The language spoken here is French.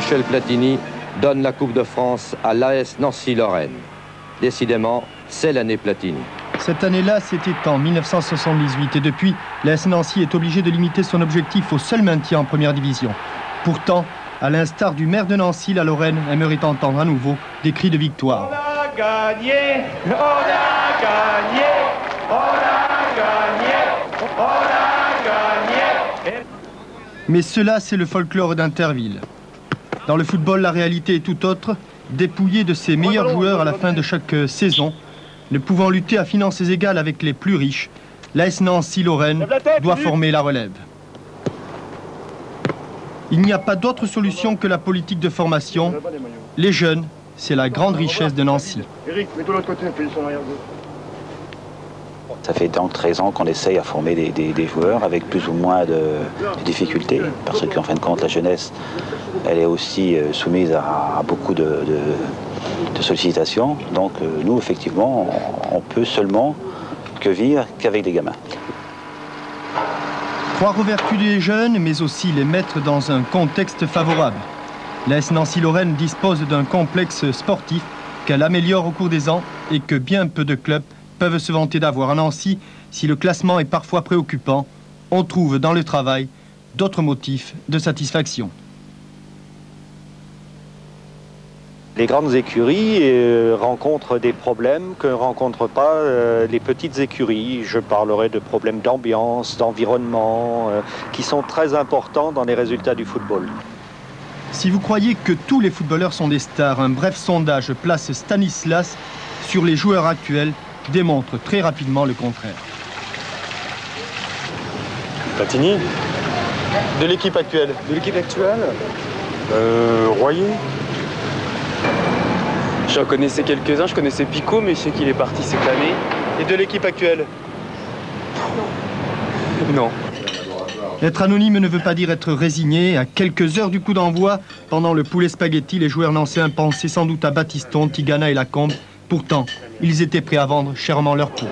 Michel Platini donne la Coupe de France à l'AS Nancy-Lorraine. Décidément, c'est l'année Platini. Cette année-là, c'était en 1978 et depuis, l'AS Nancy est obligé de limiter son objectif au seul maintien en première division. Pourtant, à l'instar du maire de Nancy, la Lorraine aimerait entendre à nouveau des cris de victoire. On a gagné, on a gagné, on a gagné, on a gagné. Mais cela, c'est le folklore d'Interville. Dans le football, la réalité est tout autre. Dépouillé de ses meilleurs joueurs à la fin de chaque saison, ne pouvant lutter à finances égales avec les plus riches, l'AS Nancy-Lorraine doit former la relève. Il n'y a pas d'autre solution que la politique de formation. Les jeunes, c'est la grande richesse de Nancy. Eric, mets-toi de l'autre côté, fais son arrière gauche. Ça fait donc 13 ans qu'on essaye à former des joueurs avec plus ou moins de difficultés, parce qu'en fin de compte, la jeunesse, elle est aussi soumise à beaucoup de sollicitations. Donc nous, effectivement, on peut seulement que vivre qu'avec des gamins. Croire aux vertus des jeunes, mais aussi les mettre dans un contexte favorable. L'AS Nancy-Lorraine dispose d'un complexe sportif qu'elle améliore au cours des ans et que bien peu de clubs peuvent se vanter d'avoir. À Nancy, si le classement est parfois préoccupant, on trouve dans le travail d'autres motifs de satisfaction. Les grandes écuries rencontrent des problèmes que ne rencontrent pas les petites écuries. Je parlerai de problèmes d'ambiance, d'environnement, qui sont très importants dans les résultats du football. Si vous croyez que tous les footballeurs sont des stars, un bref sondage place Stanislas sur les joueurs actuels démontre très rapidement le contraire. Platini? De l'équipe actuelle. De l'équipe actuelle Royer? J'en connaissais quelques-uns, je connaissais Pico, mais je sais qu'il est parti cette année. Et de l'équipe actuelle? Non. Être anonyme ne veut pas dire être résigné. À quelques heures du coup d'envoi, pendant le poulet spaghetti, les joueurs nancéens pensaient sans doute à Battiston, Tigana et Lacombe. Pourtant, ils étaient prêts à vendre chèrement leur peau.